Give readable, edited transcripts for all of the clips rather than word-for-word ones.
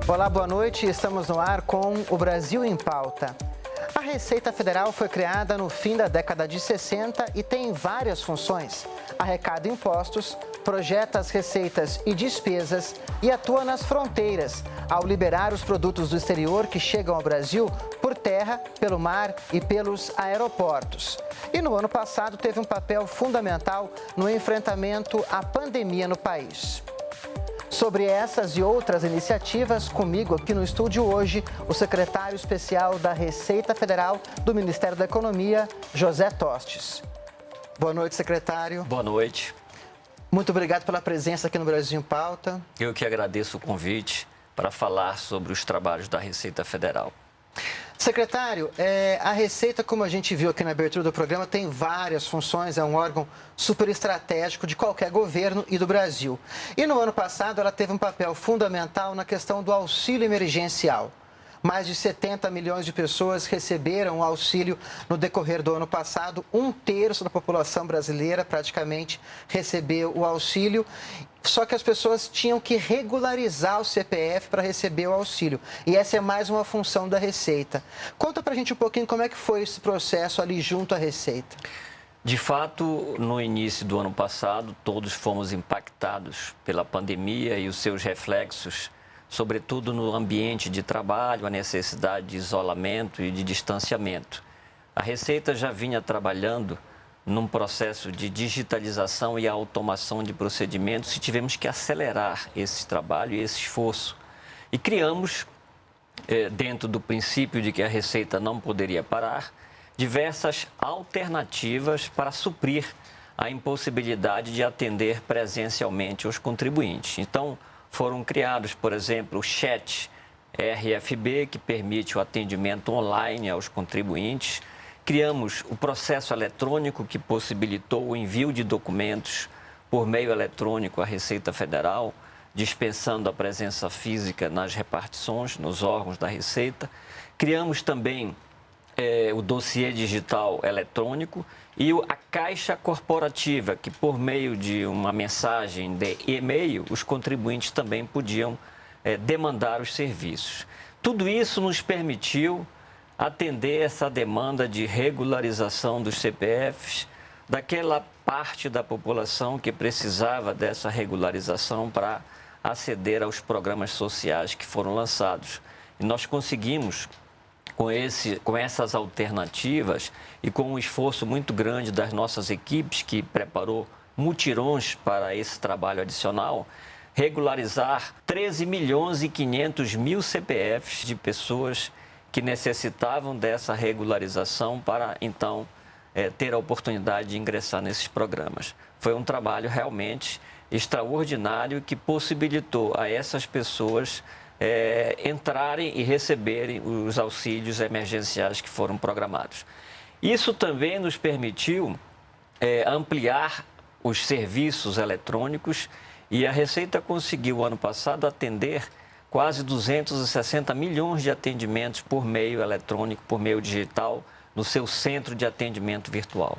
Olá, boa noite. Estamos no ar com o Brasil em Pauta. A Receita Federal foi criada no fim da década de 60 e tem várias funções. Arrecada impostos, projeta as receitas e despesas e atua nas fronteiras, ao liberar os produtos do exterior que chegam ao Brasil por terra, pelo mar e pelos aeroportos. E no ano passado teve um papel fundamental no enfrentamento à pandemia no país. Sobre essas e outras iniciativas, comigo aqui no estúdio hoje, o secretário especial da Receita Federal do Ministério da Economia, José Tostes. Boa noite, secretário. Boa noite. Muito obrigado pela presença aqui no Brasil em Pauta. Eu que agradeço o convite para falar sobre os trabalhos da Receita Federal. Secretário, a Receita, como a gente viu aqui na abertura do programa, tem várias funções, é um órgão super estratégico de qualquer governo e do Brasil. E no ano passado ela teve um papel fundamental na questão do auxílio emergencial. Mais de 70 milhões de pessoas receberam o auxílio no decorrer do ano passado. 1/3 da população brasileira praticamente recebeu o auxílio. Só que as pessoas tinham que regularizar o CPF para receber o auxílio. E essa é mais uma função da Receita. Conta pra gente um pouquinho como é que foi esse processo ali junto à Receita. De fato, no início do ano passado, todos fomos impactados pela pandemia e os seus reflexos, sobretudo no ambiente de trabalho, a necessidade de isolamento e de distanciamento. A Receita já vinha trabalhando num processo de digitalização e automação de procedimentos e tivemos que acelerar esse trabalho e esse esforço. E criamos, dentro do princípio de que a Receita não poderia parar, diversas alternativas para suprir a impossibilidade de atender presencialmente os contribuintes. Então, foram criados, por exemplo, o chat RFB, que permite o atendimento online aos contribuintes. Criamos o processo eletrônico, que possibilitou o envio de documentos por meio eletrônico à Receita Federal, dispensando a presença física nas repartições, nos órgãos da Receita. Criamos também o dossiê digital eletrônico e a caixa corporativa, que por meio de uma mensagem de e-mail, os contribuintes também podiam demandar os serviços. Tudo isso nos permitiu atender essa demanda de regularização dos CPFs daquela parte da população que precisava dessa regularização para aceder aos programas sociais que foram lançados. E nós conseguimos, com essas alternativas e com um esforço muito grande das nossas equipes, que preparou mutirões para esse trabalho adicional, regularizar 13 milhões e 500 mil CPFs de pessoas que necessitavam dessa regularização para, então, ter a oportunidade de ingressar nesses programas. Foi um trabalho realmente extraordinário que possibilitou a essas pessoas entrarem e receberem os auxílios emergenciais que foram programados. Isso também nos permitiu ampliar os serviços eletrônicos e a Receita conseguiu, ano passado, atender quase 260 milhões de atendimentos por meio eletrônico, por meio digital, no seu centro de atendimento virtual.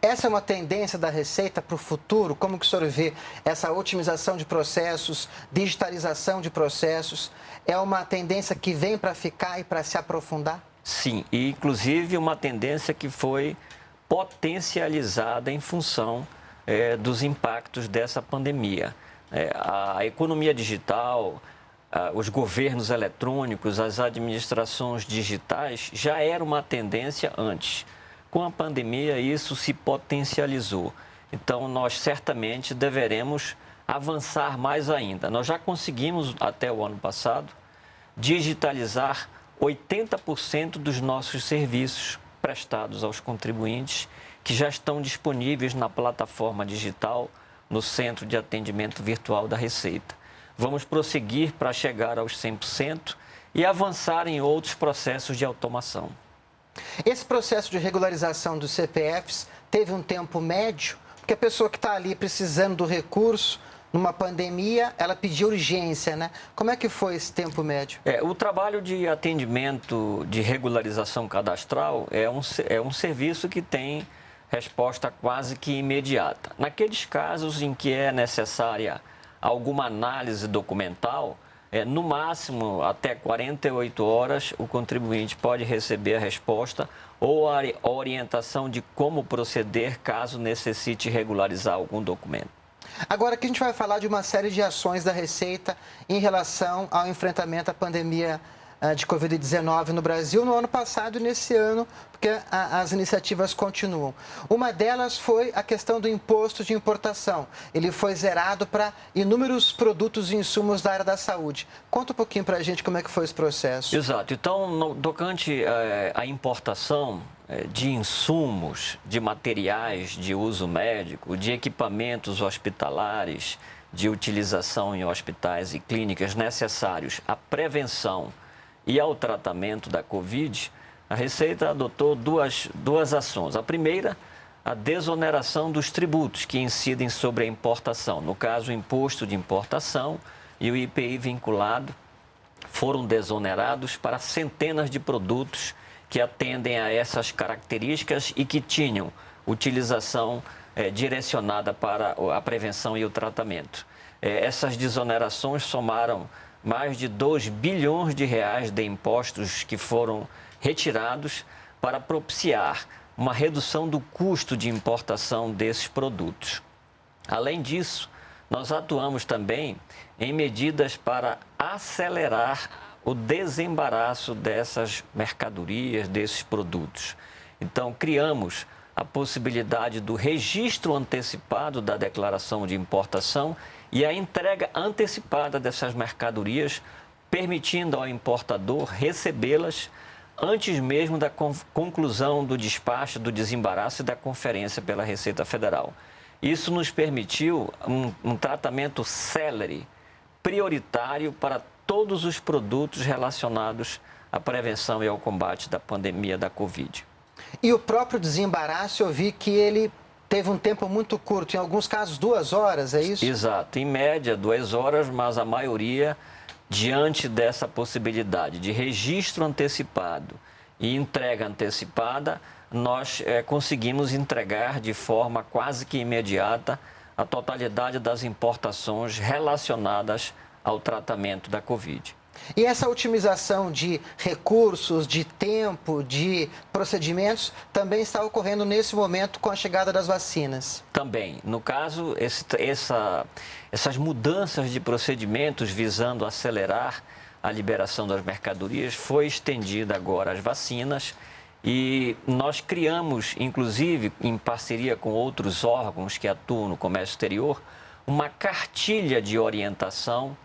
Essa é uma tendência da Receita para o futuro? Como que o senhor vê essa otimização de processos, digitalização de processos? É uma tendência que vem para ficar e para se aprofundar? Sim, e inclusive uma tendência que foi potencializada em função dos impactos dessa pandemia. A economia digital, os governos eletrônicos, as administrações digitais já era uma tendência antes. Com a pandemia, isso se potencializou. Então, nós certamente deveremos avançar mais ainda. Nós já conseguimos, até o ano passado, digitalizar 80% dos nossos serviços prestados aos contribuintes, que já estão disponíveis na plataforma digital, no Centro de Atendimento Virtual da Receita. Vamos prosseguir para chegar aos 100% e avançar em outros processos de automação. Esse processo de regularização dos CPFs teve um tempo médio? Porque a pessoa que está ali precisando do recurso, numa pandemia, ela pediu urgência, né? Como é que foi esse tempo médio? O trabalho de atendimento de regularização cadastral é um serviço que tem resposta quase que imediata. Naqueles casos em que é necessária alguma análise documental, no máximo, até 48 horas, o contribuinte pode receber a resposta ou a orientação de como proceder caso necessite regularizar algum documento. Agora que a gente vai falar de uma série de ações da Receita em relação ao enfrentamento à pandemia de Covid-19 no Brasil no ano passado e nesse ano, porque as iniciativas continuam. Uma delas foi a questão do imposto de importação. Ele foi zerado para inúmeros produtos e insumos da área da saúde. Conta um pouquinho para a gente como é que foi esse processo. Exato. Então, no tocante à importação de insumos, de materiais de uso médico, de equipamentos hospitalares, de utilização em hospitais e clínicas necessários à prevenção e ao tratamento da Covid, a Receita adotou duas ações. A primeira, a desoneração dos tributos que incidem sobre a importação. No caso, o imposto de importação e o IPI vinculado foram desonerados para centenas de produtos que atendem a essas características e que tinham utilização direcionada para a prevenção e o tratamento. Essas desonerações somaram mais de 2 bilhões de reais de impostos que foram retirados para propiciar uma redução do custo de importação desses produtos. Além disso, nós atuamos também em medidas para acelerar o desembaraço dessas mercadorias, desses produtos. Então, criamos a possibilidade do registro antecipado da declaração de importação e a entrega antecipada dessas mercadorias, permitindo ao importador recebê-las antes mesmo da conclusão do despacho, do desembaraço e da conferência pela Receita Federal. Isso nos permitiu um tratamento célere, prioritário para todos os produtos relacionados à prevenção e ao combate da pandemia da Covid. E o próprio desembaraço, eu vi que ele teve um tempo muito curto, em alguns casos 2 horas, é isso? Exato, em média 2 horas, mas a maioria, diante dessa possibilidade de registro antecipado e entrega antecipada, nós conseguimos entregar de forma quase que imediata a totalidade das importações relacionadas ao tratamento da Covid. E essa otimização de recursos, de tempo, de procedimentos, também está ocorrendo nesse momento com a chegada das vacinas? Também. No caso, essas mudanças de procedimentos visando acelerar a liberação das mercadorias foi estendida agora às vacinas e nós criamos, inclusive, em parceria com outros órgãos que atuam no comércio exterior, uma cartilha de orientação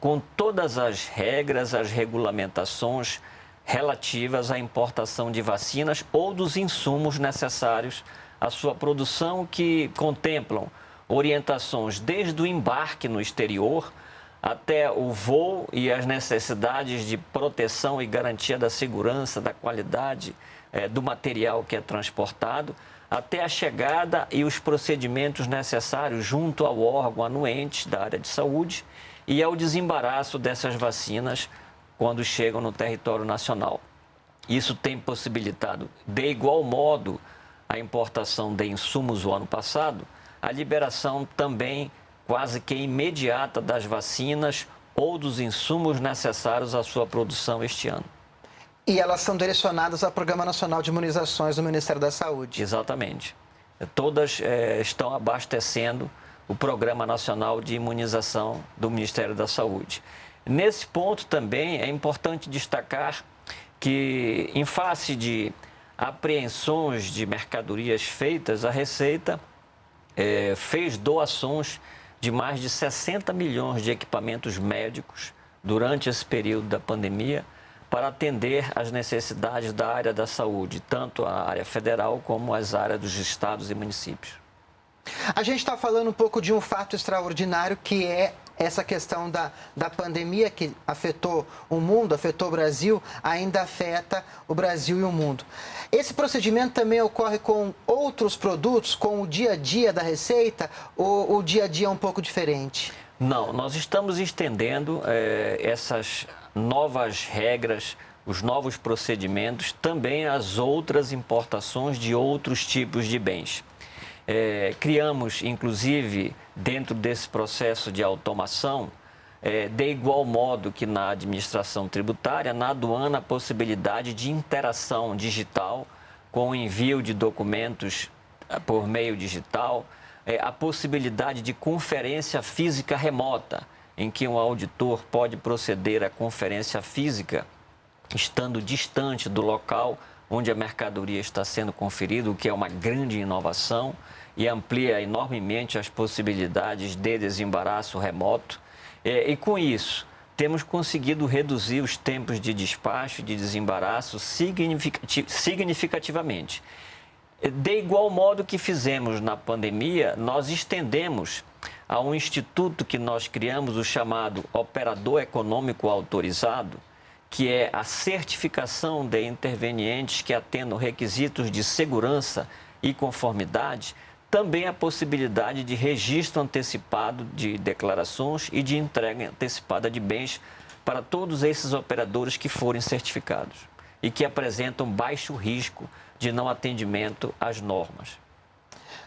com todas as regras, as regulamentações relativas à importação de vacinas ou dos insumos necessários à sua produção, que contemplam orientações desde o embarque no exterior até o voo e as necessidades de proteção e garantia da segurança, da qualidade do material que é transportado, até a chegada e os procedimentos necessários junto ao órgão anuente da área de saúde e ao desembaraço dessas vacinas quando chegam no território nacional. Isso tem possibilitado, de igual modo, a importação de insumos o ano passado, a liberação também quase que imediata das vacinas ou dos insumos necessários à sua produção este ano. E elas são direcionadas ao Programa Nacional de Imunizações do Ministério da Saúde. Exatamente. Todas estão abastecendo o Programa Nacional de Imunização do Ministério da Saúde. Nesse ponto também é importante destacar que, em face de apreensões de mercadorias feitas, a Receita fez doações de mais de 60 milhões de equipamentos médicos durante esse período da pandemia para atender às necessidades da área da saúde, tanto a área federal como as áreas dos estados e municípios. A gente está falando um pouco de um fato extraordinário, que é essa questão da pandemia que afetou o mundo, afetou o Brasil, ainda afeta o Brasil e o mundo. Esse procedimento também ocorre com outros produtos, com o dia a dia da Receita, ou o dia a dia é um pouco diferente? Não, nós estamos estendendo essas novas regras, os novos procedimentos, também às outras importações de outros tipos de bens. Criamos, inclusive, dentro desse processo de automação, De igual modo que na administração tributária, na aduana, a possibilidade de interação digital com o envio de documentos por meio digital, a possibilidade de conferência física remota, em que um auditor pode proceder à conferência física estando distante do local onde a mercadoria está sendo conferida, o que é uma grande inovação e amplia enormemente as possibilidades de desembaraço remoto. E com isso, temos conseguido reduzir os tempos de despacho e de desembaraço significativamente. De igual modo que fizemos na pandemia, nós estendemos a um instituto que nós criamos, o chamado Operador Econômico Autorizado, que é a certificação de intervenientes que atendam requisitos de segurança e conformidade, também a possibilidade de registro antecipado de declarações e de entrega antecipada de bens para todos esses operadores que forem certificados e que apresentam baixo risco de não atendimento às normas.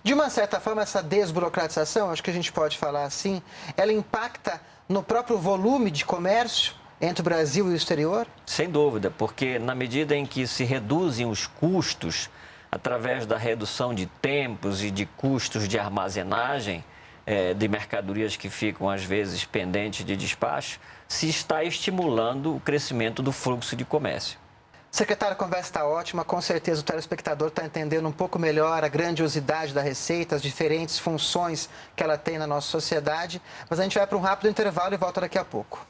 De uma certa forma, essa desburocratização, acho que a gente pode falar assim, ela impacta no próprio volume de comércio entre o Brasil e o exterior? Sem dúvida, porque na medida em que se reduzem os custos através da redução de tempos e de custos de armazenagem de mercadorias que ficam, às vezes, pendentes de despacho, se está estimulando o crescimento do fluxo de comércio. Secretário, a conversa está ótima. Com certeza o telespectador está entendendo um pouco melhor a grandiosidade da Receita, as diferentes funções que ela tem na nossa sociedade. Mas a gente vai para um rápido intervalo e volta daqui a pouco.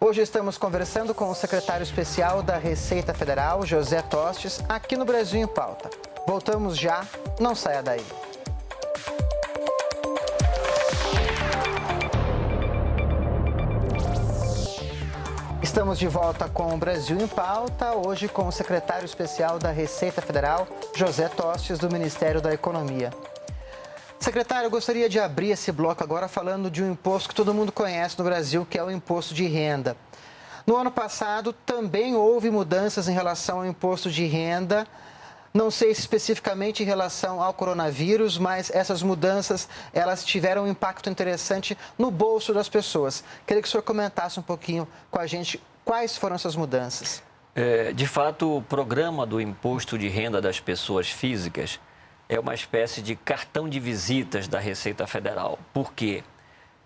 Hoje estamos conversando com o secretário especial da Receita Federal, José Tostes, aqui no Brasil em Pauta. Voltamos já, não saia daí. Estamos de volta com o Brasil em Pauta, hoje com o secretário especial da Receita Federal, José Tostes, do Ministério da Economia. Secretário, eu gostaria de abrir esse bloco agora falando de um imposto que todo mundo conhece no Brasil, que é o imposto de renda. No ano passado, também houve mudanças em relação ao imposto de renda. Não sei se especificamente em relação ao coronavírus, mas essas mudanças, elas tiveram um impacto interessante no bolso das pessoas. Queria que o senhor comentasse um pouquinho com a gente quais foram essas mudanças. De fato, o programa do imposto de renda das pessoas físicas é uma espécie de cartão de visitas da Receita Federal, porque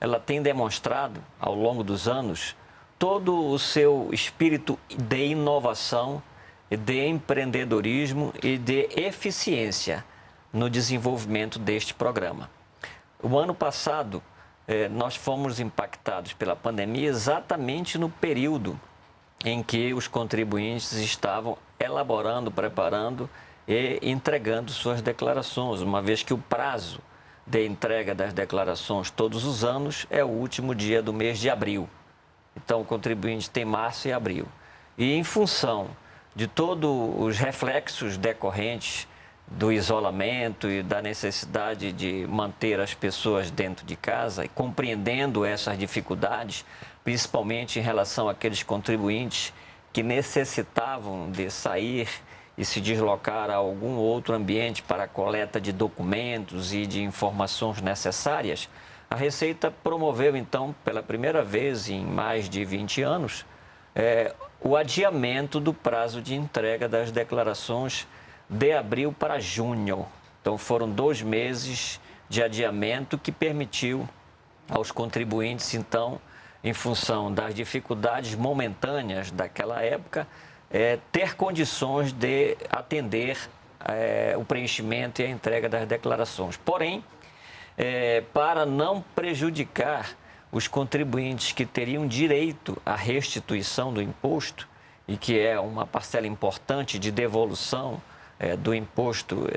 ela tem demonstrado, ao longo dos anos, todo o seu espírito de inovação, de empreendedorismo e de eficiência no desenvolvimento deste programa. O ano passado, nós fomos impactados pela pandemia exatamente no período em que os contribuintes estavam elaborando, preparando e entregando suas declarações, uma vez que o prazo de entrega das declarações todos os anos é o último dia do mês de abril. Então, o contribuinte tem março e abril. E em função de todos os reflexos decorrentes do isolamento e da necessidade de manter as pessoas dentro de casa e compreendendo essas dificuldades, principalmente em relação àqueles contribuintes que necessitavam de sair e se deslocar a algum outro ambiente para a coleta de documentos e de informações necessárias, a Receita promoveu, então, pela primeira vez em mais de 20 anos, o adiamento do prazo de entrega das declarações de abril para junho. Então, foram 2 meses de adiamento que permitiu aos contribuintes, então, em função das dificuldades momentâneas daquela época, ter condições de atender o preenchimento e a entrega das declarações. Porém, para não prejudicar os contribuintes que teriam direito à restituição do imposto, e que é uma parcela importante de devolução do imposto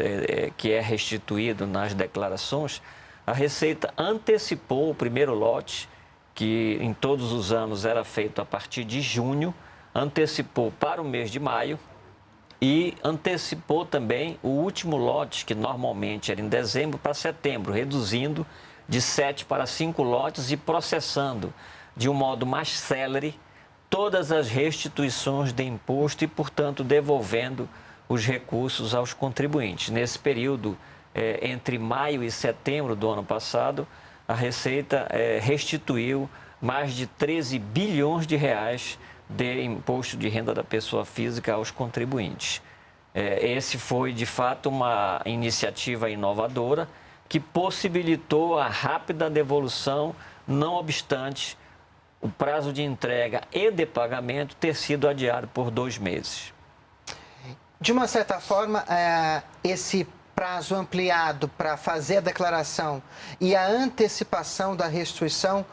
que é restituído nas declarações, a Receita antecipou o primeiro lote, que em todos os anos era feito a partir de junho, antecipou para o mês de maio e antecipou também o último lote, que normalmente era em dezembro, para setembro, reduzindo de 7 para 5 lotes e processando de um modo mais célere todas as restituições de imposto e, portanto, devolvendo os recursos aos contribuintes. Nesse período, entre maio e setembro do ano passado, a Receita restituiu mais de 13 bilhões de reais de imposto de renda da pessoa física aos contribuintes. Esse foi, de fato, uma iniciativa inovadora que possibilitou a rápida devolução, não obstante o prazo de entrega e de pagamento ter sido adiado por 2 meses. De uma certa forma, esse prazo ampliado para fazer a declaração e a antecipação da restituição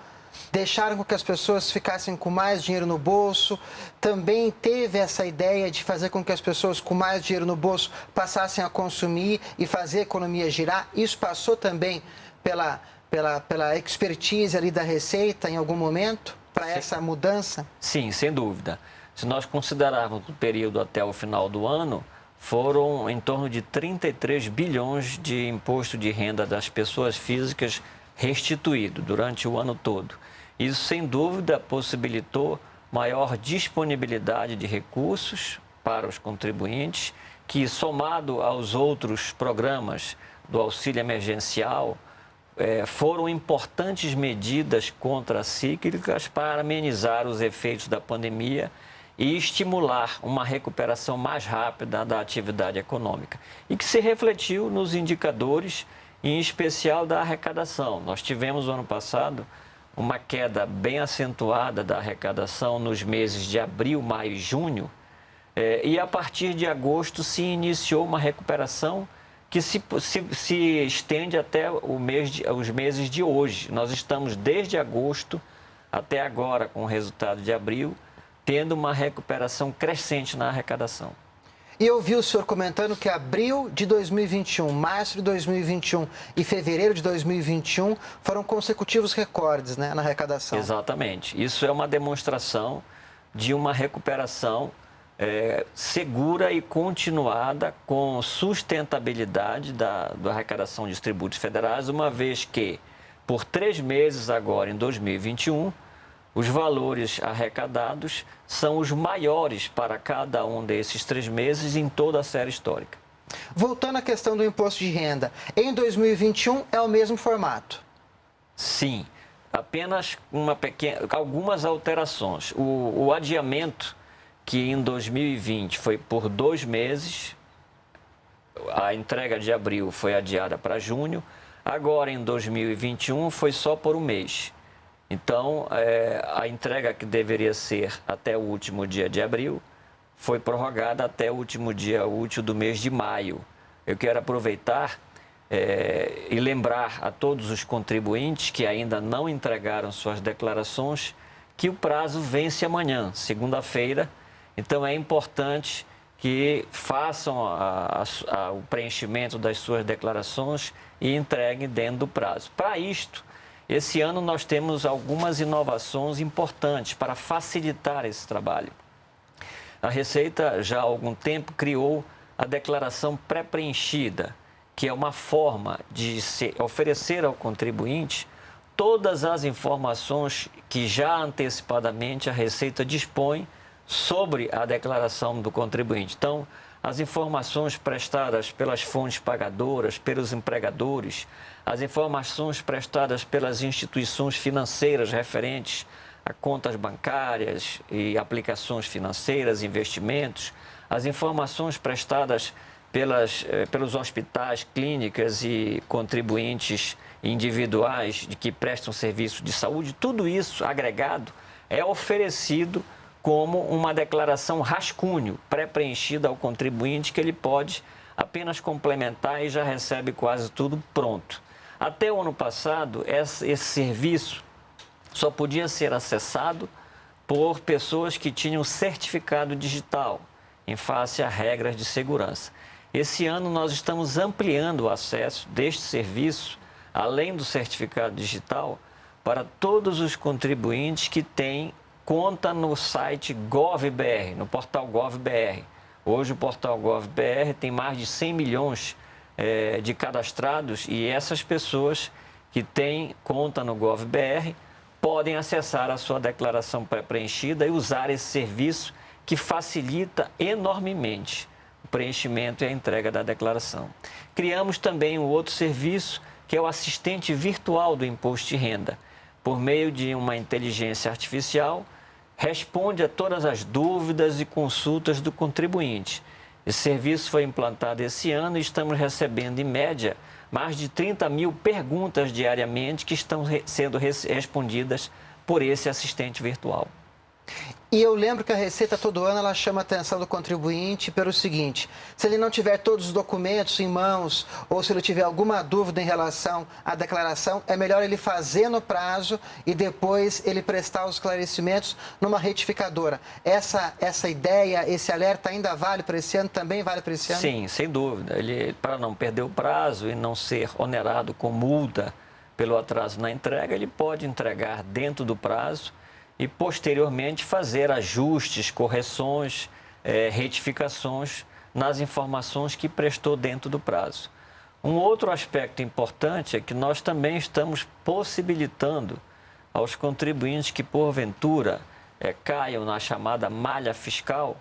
deixaram com que as pessoas ficassem com mais dinheiro no bolso. Também teve essa ideia de fazer com que as pessoas com mais dinheiro no bolso passassem a consumir e fazer a economia girar. Isso passou também pela expertise ali da Receita em algum momento para essa mudança? Sim, sem dúvida. Se nós considerarmos o período até o final do ano, foram em torno de 33 bilhões de imposto de renda das pessoas físicas restituído durante o ano todo. Isso, sem dúvida, possibilitou maior disponibilidade de recursos para os contribuintes, que, somado aos outros programas do auxílio emergencial, foram importantes medidas contracíclicas para amenizar os efeitos da pandemia e estimular uma recuperação mais rápida da atividade econômica, e que se refletiu nos indicadores, em especial da arrecadação. Nós tivemos, no ano passado, uma queda bem acentuada da arrecadação nos meses de abril, maio e junho, e a partir de agosto se iniciou uma recuperação que se estende até os meses de hoje. Nós estamos desde agosto até agora, com o resultado de abril, tendo uma recuperação crescente na arrecadação. E eu vi o senhor comentando que abril de 2021, março de 2021 e fevereiro de 2021 foram consecutivos recordes, né, na arrecadação. Exatamente. Isso é uma demonstração de uma recuperação segura e continuada, com sustentabilidade da arrecadação de tributos federais, uma vez que, por 3 meses agora, em 2021, os valores arrecadados são os maiores para cada um desses 3 meses em toda a série histórica. Voltando à questão do imposto de renda, em 2021 é o mesmo formato? Sim, apenas algumas alterações. O adiamento, que em 2020 foi por 2 meses, a entrega de abril foi adiada para junho, agora em 2021 foi só por 1 mês. Então, a entrega que deveria ser até o último dia de abril foi prorrogada até o último dia útil do mês de maio. Eu quero aproveitar e lembrar a todos os contribuintes que ainda não entregaram suas declarações que o prazo vence amanhã, segunda-feira. Então, é importante que façam o preenchimento das suas declarações e entreguem dentro do prazo. Para isto, esse ano nós temos algumas inovações importantes para facilitar esse trabalho. A Receita, já há algum tempo, criou a declaração pré-preenchida, que é uma forma de se oferecer ao contribuinte todas as informações que já antecipadamente a Receita dispõe sobre a declaração do contribuinte. Então, as informações prestadas pelas fontes pagadoras, pelos empregadores, as informações prestadas pelas instituições financeiras referentes a contas bancárias e aplicações financeiras, investimentos, as informações prestadas pelos hospitais, clínicas e contribuintes individuais que prestam serviço de saúde, tudo isso agregado é oferecido como uma declaração rascunho, pré-preenchida ao contribuinte, que ele pode apenas complementar e já recebe quase tudo pronto. Até o ano passado, esse serviço só podia ser acessado por pessoas que tinham certificado digital, em face a regras de segurança. Esse ano nós estamos ampliando o acesso deste serviço, além do certificado digital, para todos os contribuintes que têm conta no site GovBR, no portal GovBR. Hoje o portal GovBR tem mais de 100 milhões de cadastrados, e essas pessoas que têm conta no GovBR podem acessar a sua declaração pré-preenchida e usar esse serviço que facilita enormemente o preenchimento e a entrega da declaração. Criamos também um outro serviço que é o assistente virtual do imposto de renda. Por meio de uma inteligência artificial, responde a todas as dúvidas e consultas do contribuinte. Esse serviço foi implantado esse ano e estamos recebendo, em média, mais de 30 mil perguntas diariamente que estão sendo respondidas por esse assistente virtual. E eu lembro que a Receita, todo ano, ela chama a atenção do contribuinte pelo seguinte: se ele não tiver todos os documentos em mãos ou se ele tiver alguma dúvida em relação à declaração, é melhor ele fazer no prazo e depois ele prestar os esclarecimentos numa retificadora. Essa ideia, esse alerta ainda vale para esse ano? Também vale para esse ano? Sim, sem dúvida. Ele, para não perder o prazo e não ser onerado com multa pelo atraso na entrega, ele pode entregar dentro do prazo e, posteriormente, fazer ajustes, correções, retificações nas informações que prestou dentro do prazo. Um outro aspecto importante é que nós também estamos possibilitando aos contribuintes que, porventura, caiam na chamada malha fiscal,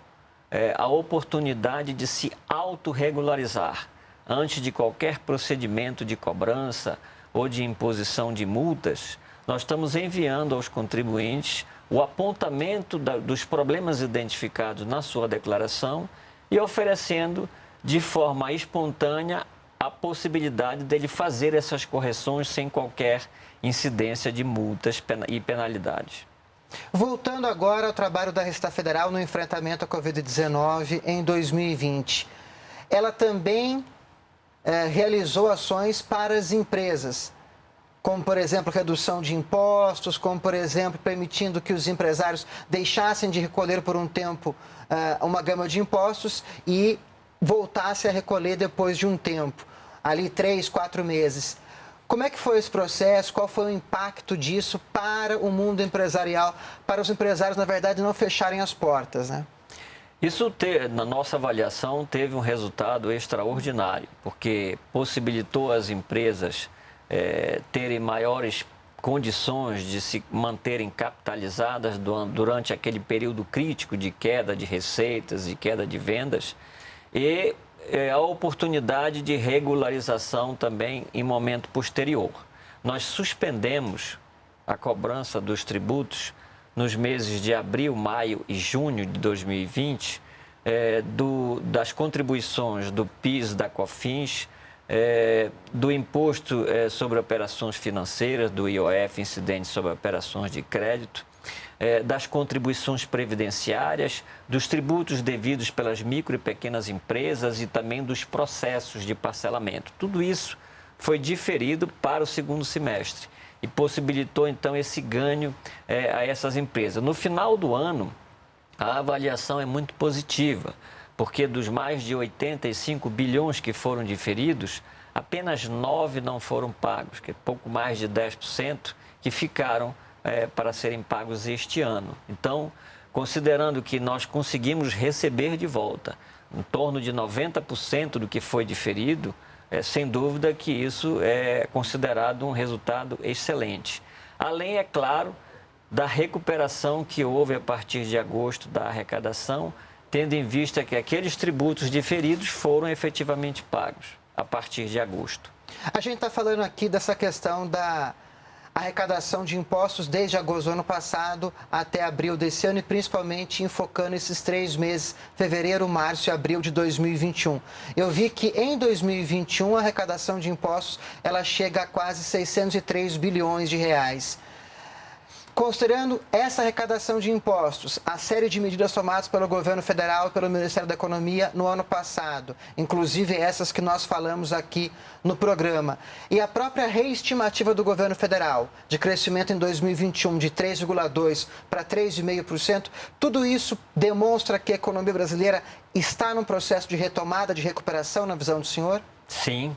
a oportunidade de se autorregularizar antes de qualquer procedimento de cobrança ou de imposição de multas. Nós estamos enviando aos contribuintes o apontamento dos problemas identificados na sua declaração e oferecendo de forma espontânea a possibilidade dele fazer essas correções sem qualquer incidência de multas e penalidades. Voltando agora ao trabalho da Receita Federal no enfrentamento à Covid-19 em 2020. Ela também realizou ações para as empresas, como, por exemplo, redução de impostos, como, por exemplo, permitindo que os empresários deixassem de recolher por um tempo uma gama de impostos e voltassem a recolher depois de um tempo, ali 3, 4 meses. Como é que foi esse processo? Qual foi o impacto disso para o mundo empresarial, para os empresários, na verdade, não fecharem as portas, né? Isso, na nossa avaliação, teve um resultado extraordinário, porque possibilitou às empresas terem maiores condições de se manterem capitalizadas durante aquele período crítico de queda de receitas e queda de vendas e a oportunidade de regularização também em momento posterior. Nós suspendemos a cobrança dos tributos nos meses de abril, maio e junho de 2020, das contribuições do PIS, da COFINS, do Imposto sobre Operações Financeiras, do IOF, Incidente sobre Operações de Crédito, das contribuições previdenciárias, dos tributos devidos pelas micro e pequenas empresas e também dos processos de parcelamento. Tudo isso foi diferido para o segundo semestre e possibilitou, então, esse ganho a essas empresas. No final do ano, a avaliação é muito positiva, porque dos mais de 85 bilhões que foram diferidos, apenas 9 não foram pagos, que é pouco mais de 10% que ficaram para serem pagos este ano. Então, considerando que nós conseguimos receber de volta em torno de 90% do que foi diferido, sem dúvida que isso é considerado um resultado excelente. Além, é claro, da recuperação que houve a partir de agosto da arrecadação, tendo em vista que aqueles tributos diferidos foram efetivamente pagos a partir de agosto. A gente está falando aqui dessa questão da arrecadação de impostos desde agosto do ano passado até abril desse ano e principalmente enfocando esses 3 meses, fevereiro, março e abril de 2021. Eu vi que em 2021 a arrecadação de impostos ela chega a quase 603 bilhões de reais. Considerando essa arrecadação de impostos, a série de medidas tomadas pelo governo federal e pelo Ministério da Economia no ano passado, inclusive essas que nós falamos aqui no programa, e a própria reestimativa do governo federal de crescimento em 2021 de 3,2% para 3,5%, tudo isso demonstra que a economia brasileira está num processo de retomada, de recuperação, na visão do senhor? Sim.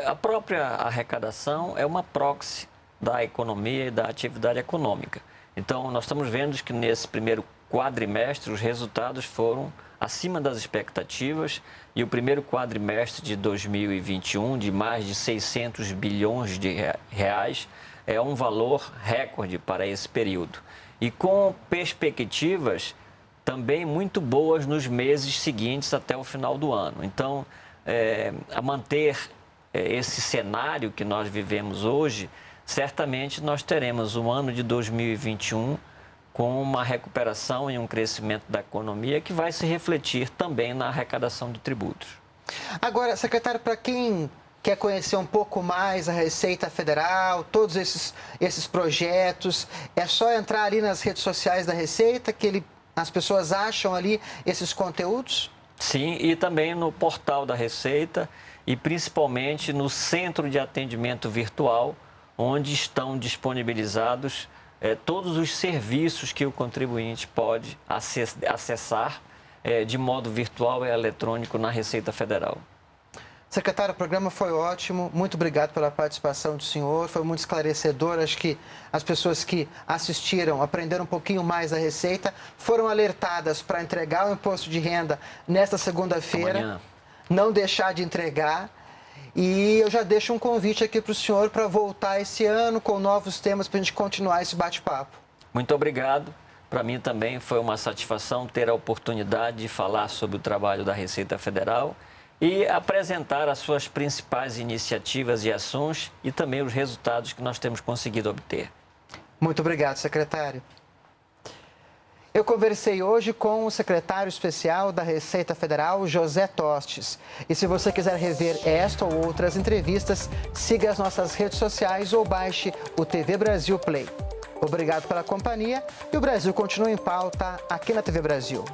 A própria arrecadação é uma proxy da economia e da atividade econômica. Então, nós estamos vendo que nesse primeiro quadrimestre os resultados foram acima das expectativas e o primeiro quadrimestre de 2021, de mais de 600 bilhões de reais, é um valor recorde para esse período. E com perspectivas também muito boas nos meses seguintes até o final do ano. Então, a manter esse cenário que nós vivemos hoje, certamente nós teremos um ano de 2021 com uma recuperação e um crescimento da economia que vai se refletir também na arrecadação de tributos. Agora, secretário, para quem quer conhecer um pouco mais a Receita Federal, todos esses projetos, é só entrar ali nas redes sociais da Receita, as pessoas acham ali esses conteúdos? Sim, e também no portal da Receita e principalmente no Centro de Atendimento Virtual, onde estão disponibilizados todos os serviços que o contribuinte pode acessar de modo virtual e eletrônico na Receita Federal. Secretário, o programa foi ótimo. Muito obrigado pela participação do senhor. Foi muito esclarecedor. Acho que as pessoas que assistiram aprenderam um pouquinho mais da Receita, foram alertadas para entregar o imposto de renda nesta segunda-feira. Não deixar de entregar. E eu já deixo um convite aqui para o senhor para voltar esse ano com novos temas para a gente continuar esse bate-papo. Muito obrigado. Para mim também foi uma satisfação ter a oportunidade de falar sobre o trabalho da Receita Federal e apresentar as suas principais iniciativas e ações e também os resultados que nós temos conseguido obter. Muito obrigado, secretário. Eu conversei hoje com o secretário especial da Receita Federal, José Tostes. E se você quiser rever esta ou outras entrevistas, siga as nossas redes sociais ou baixe o TV Brasil Play. Obrigado pela companhia e o Brasil continua em pauta aqui na TV Brasil.